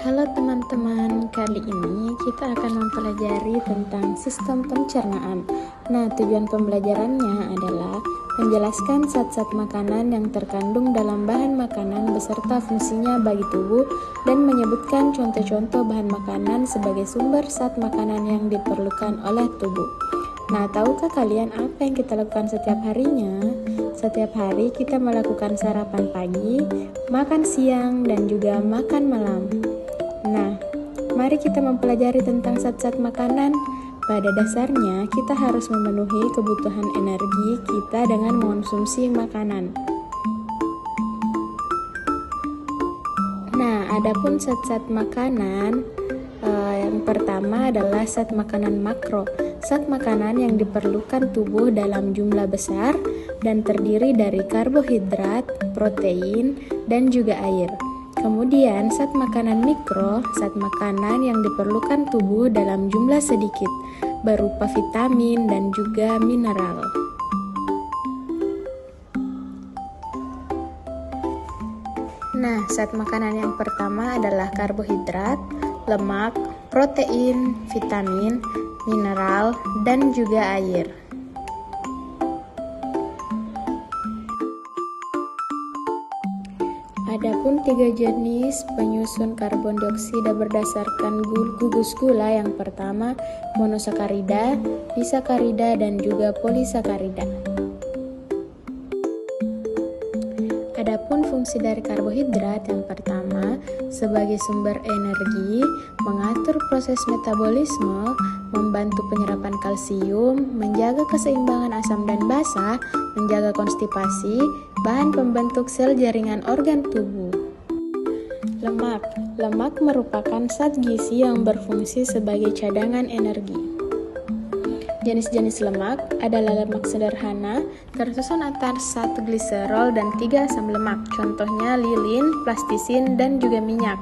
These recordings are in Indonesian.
Halo teman-teman, kali ini kita akan mempelajari tentang sistem pencernaan. Nah, tujuan pembelajarannya adalah menjelaskan zat-zat makanan yang terkandung dalam bahan makanan beserta fungsinya bagi tubuh dan menyebutkan contoh-contoh bahan makanan sebagai sumber zat makanan yang diperlukan oleh tubuh. Nah, tahukah kalian apa yang kita lakukan setiap harinya? Setiap hari kita melakukan sarapan pagi, makan siang, dan juga makan malam. Nah, mari kita mempelajari tentang zat-zat makanan. Pada dasarnya, kita harus memenuhi kebutuhan energi kita dengan mengonsumsi makanan. Nah, adapun zat-zat makanan, yang pertama adalah zat makanan makro. Zat makanan yang diperlukan tubuh dalam jumlah besar dan terdiri dari karbohidrat, protein, dan juga air. Kemudian, zat makanan mikro, zat makanan yang diperlukan tubuh dalam jumlah sedikit, berupa vitamin dan juga mineral. Nah, zat makanan yang pertama adalah karbohidrat, lemak, protein, vitamin, mineral, dan juga air. Adapun 3 jenis penyusun karbon dioksida berdasarkan gugus gula, yang pertama monosakarida, disakarida, dan juga polisakarida. Adapun fungsi dari karbohidrat, yang pertama sebagai sumber energi, mengatur proses metabolisme, membantu penyerapan kalsium, menjaga keseimbangan asam dan basa, menjaga konstipasi, bahan pembentuk sel jaringan organ tubuh. Lemak merupakan zat gizi yang berfungsi sebagai cadangan energi. Jenis-jenis lemak adalah lemak sederhana, tersusun atas 1 gliserol dan 3 asam lemak, contohnya lilin, plastisin, dan juga minyak.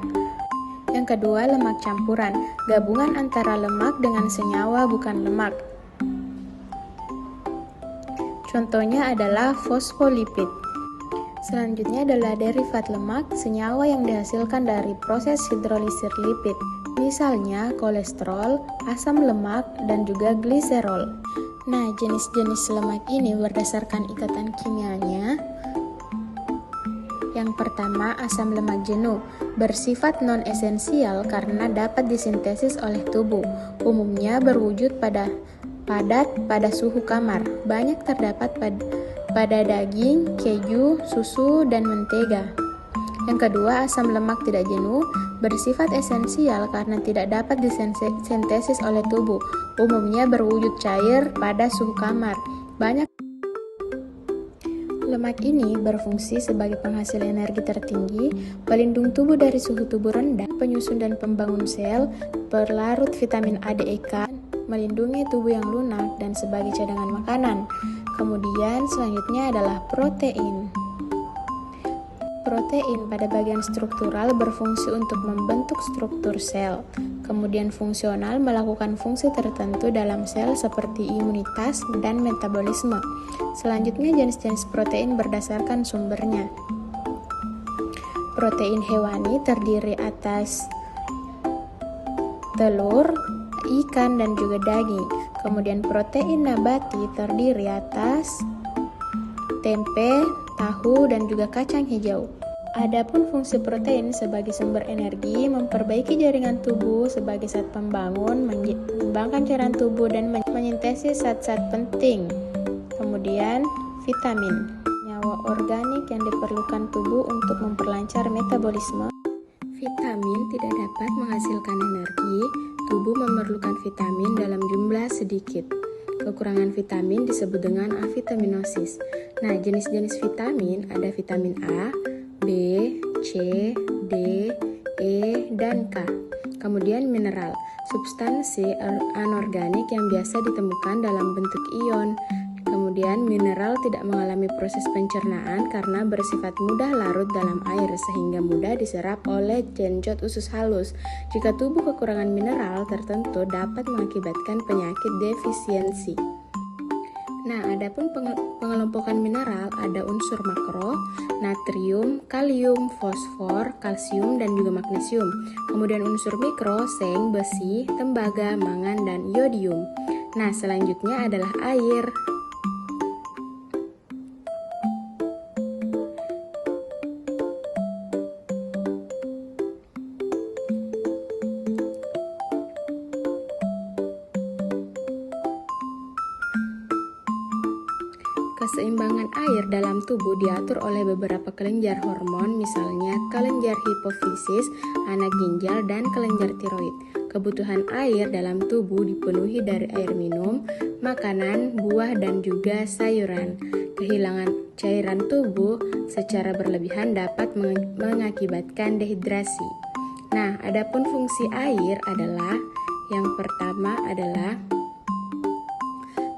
Yang kedua, lemak campuran, gabungan antara lemak dengan senyawa bukan lemak. Contohnya adalah fosfolipid. Selanjutnya adalah derivat lemak, senyawa yang dihasilkan dari proses hidrolisir lipid, misalnya kolesterol, asam lemak, dan juga gliserol. Nah, jenis-jenis lemak ini berdasarkan ikatan kimianya. Yang pertama, asam lemak jenuh, bersifat non-esensial karena dapat disintesis oleh tubuh, umumnya berwujud padat pada suhu kamar, banyak terdapat pada daging, keju, susu, dan mentega. Yang kedua, asam lemak tidak jenuh, bersifat esensial karena tidak dapat disintesis oleh tubuh, umumnya berwujud cair pada suhu kamar. Lemak ini berfungsi sebagai penghasil energi tertinggi, pelindung tubuh dari suhu tubuh rendah, penyusun dan pembangun sel, pelarut vitamin A, D, E, K, melindungi tubuh yang lunak, dan sebagai cadangan makanan. Kemudian selanjutnya adalah protein. Protein pada bagian struktural berfungsi untuk membentuk struktur sel. Kemudian fungsional melakukan fungsi tertentu dalam sel seperti imunitas dan metabolisme. Selanjutnya jenis-jenis protein berdasarkan sumbernya. Protein hewani terdiri atas telur, ikan, dan juga daging. Kemudian protein nabati terdiri atas tempe, tahu, dan juga kacang hijau. Adapun fungsi protein sebagai sumber energi, memperbaiki jaringan tubuh sebagai zat pembangun, mengembangkan cairan tubuh, dan menyintesis zat-zat penting. Kemudian vitamin, senyawa organik yang diperlukan tubuh untuk memperlancar metabolisme. Vitamin tidak dapat menghasilkan energi, tubuh memerlukan vitamin dalam jumlah sedikit. Kekurangan vitamin disebut dengan avitaminosis. Nah, jenis-jenis vitamin ada vitamin A, B, C, D, E, dan K. Kemudian mineral, substansi anorganik yang biasa ditemukan dalam bentuk ion. Kemudian mineral tidak mengalami proses pencernaan karena bersifat mudah larut dalam air sehingga mudah diserap oleh genjot usus halus. Jika tubuh kekurangan mineral tertentu dapat mengakibatkan penyakit defisiensi. Nah, adapun pengelompokan mineral ada unsur makro, natrium, kalium, fosfor, kalsium, dan juga magnesium. Kemudian unsur mikro, seng, besi, tembaga, mangan, dan yodium. Nah, selanjutnya adalah air. Keseimbangan air dalam tubuh diatur oleh beberapa kelenjar hormon, misalnya kelenjar hipofisis, anak ginjal, dan kelenjar tiroid. Kebutuhan air dalam tubuh dipenuhi dari air minum, makanan, buah, dan juga sayuran. Kehilangan cairan tubuh secara berlebihan dapat mengakibatkan dehidrasi. Nah, adapun fungsi air adalah yang pertama adalah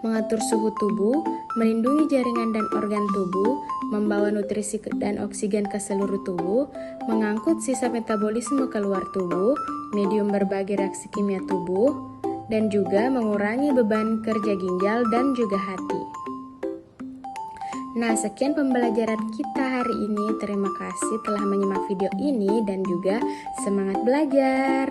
mengatur suhu tubuh, melindungi jaringan dan organ tubuh, membawa nutrisi dan oksigen ke seluruh tubuh, mengangkut sisa metabolisme keluar tubuh, medium berbagi reaksi kimia tubuh, dan juga mengurangi beban kerja ginjal dan juga hati. Nah, sekian pembelajaran kita hari ini. Terima kasih telah menyimak video ini dan juga semangat belajar.